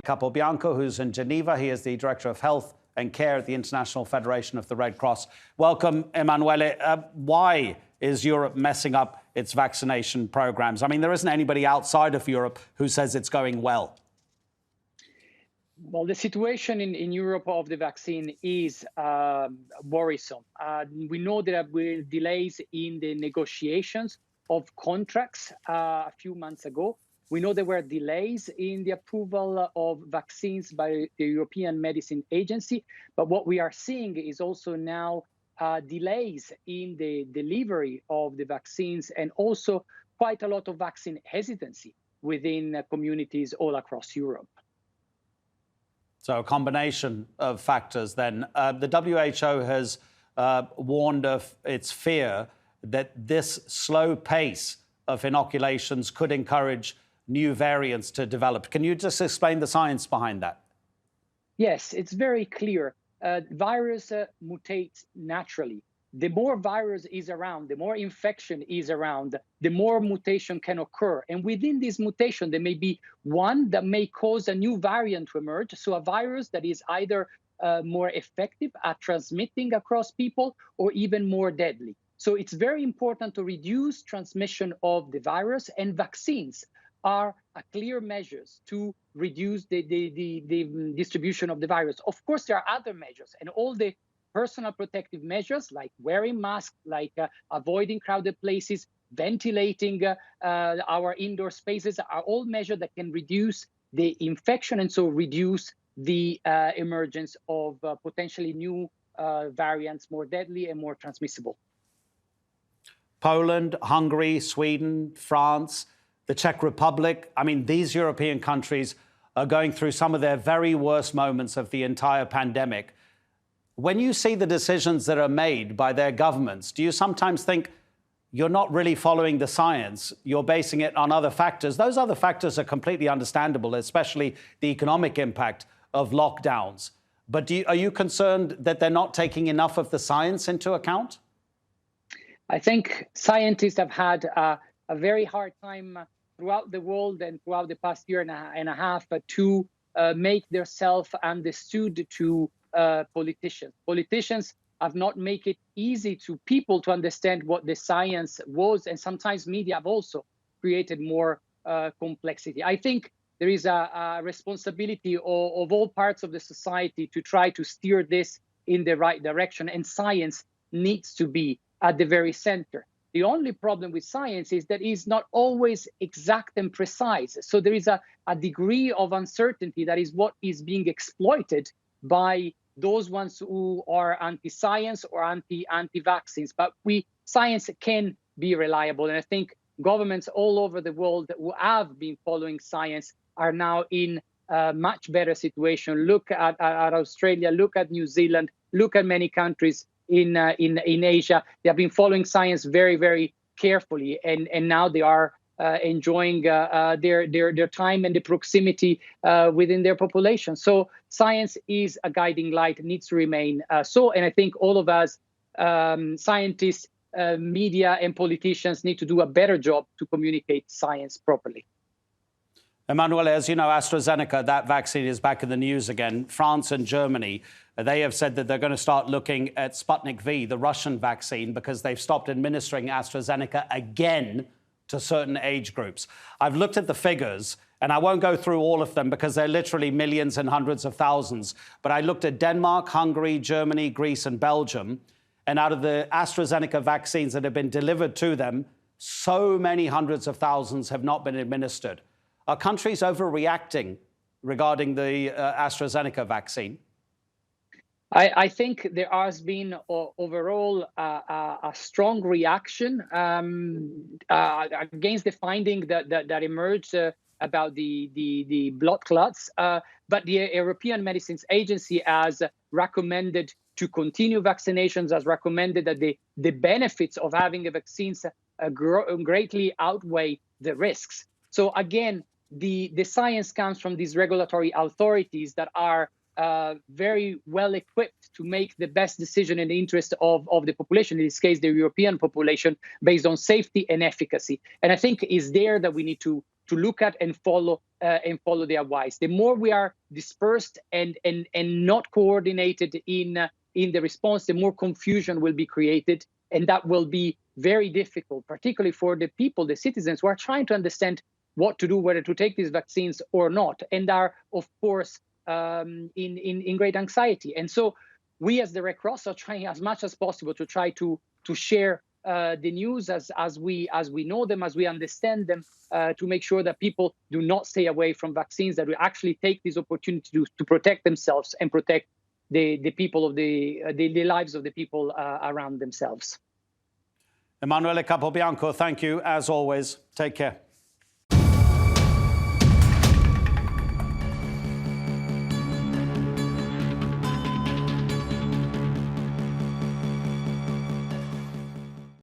Capobianco, who's in Geneva. He is the Director of Health and Care at the International Federation of the Red Cross. Welcome, Emanuele. Why is Europe messing up its vaccination programs? I mean, there isn't anybody outside of Europe who says it's going well. Well, the situation in Europe of the vaccine is worrisome. We know there have been delays in the negotiations of contracts a few months ago. We know there were delays in the approval of vaccines by the European Medicine Agency. But what we are seeing is also now delays in the delivery of the vaccines and also quite a lot of vaccine hesitancy within communities all across Europe. So a combination of factors then. The WHO has warned of its fear that this slow pace of inoculations could encourage new variants to develop. Can you just explain the science behind that? Yes, it's very clear. Virus mutates naturally. The more virus is around, the more infection is around, the more mutation can occur. And within this mutation, there may be one that may cause a new variant to emerge. So a virus that is either more effective at transmitting across people or even more deadly. So it's very important to reduce transmission of the virus, and vaccines are a clear measures to reduce the distribution of the virus. Of course, there are other measures, and all the personal protective measures like wearing masks, like avoiding crowded places, ventilating our indoor spaces are all measures that can reduce the infection and so reduce the emergence of potentially new variants, more deadly and more transmissible. Poland, Hungary, Sweden, France, the Czech Republic. I mean, these European countries are going through some of their very worst moments of the entire pandemic. When you see the decisions that are made by their governments, do you sometimes think you're not really following the science, you're basing it on other factors? Those other factors are completely understandable, especially the economic impact of lockdowns. But are you concerned that they're not taking enough of the science into account? I think scientists have had a very hard time throughout the world and throughout the past year and a half to make themselves understood to politicians. Politicians have not made it easy to people to understand what the science was, and sometimes media have also created more complexity. I think there is a responsibility of all parts of the society to try to steer this in the right direction, and science needs to be at the very center. The only problem with science is that it's not always exact and precise. So there is a degree of uncertainty that is what is being exploited by those ones who are anti-science or anti-vaccines. But science can be reliable. And I think governments all over the world who have been following science are now in a much better situation. Look at Australia, look at New Zealand, look at many countries in Asia. They have been following science very, very carefully, and now they are enjoying their time and the proximity within their population. So science is a guiding light, needs to remain so. And I think all of us, scientists, media and politicians, need to do a better job to communicate science properly. Emanuele, as you know, AstraZeneca, that vaccine is back in the news again. France and Germany, they have said that they're going to start looking at Sputnik V, the Russian vaccine, because they've stopped administering AstraZeneca again to certain age groups. I've looked at the figures, and I won't go through all of them because they're literally millions and hundreds of thousands. But I looked at Denmark, Hungary, Germany, Greece, and Belgium. And out of the AstraZeneca vaccines that have been delivered to them, so many hundreds of thousands have not been administered. Are countries overreacting regarding the AstraZeneca vaccine? I think there has been overall a strong reaction against the finding that emerged about the blood clots. But the European Medicines Agency has recommended to continue vaccinations, has recommended that the benefits of having the vaccines greatly outweigh the risks. So again, the science comes from these regulatory authorities that are very well equipped to make the best decision in the interest of the population, in this case, the European population, based on safety and efficacy. And I think it's there that we need to look at and follow their advice. The more we are dispersed and not coordinated in the response, the more confusion will be created, and that will be very difficult, particularly for the people, the citizens who are trying to understand what to do, whether to take these vaccines or not, and are, of course, in great anxiety. And so we as the Red Cross are trying as much as possible to try to share the news as we know them, as we understand them, to make sure that people do not stay away from vaccines, that we actually take this opportunity to protect themselves and protect the people of the lives of the people around themselves. Emanuele Capobianco, thank you as always. Take care.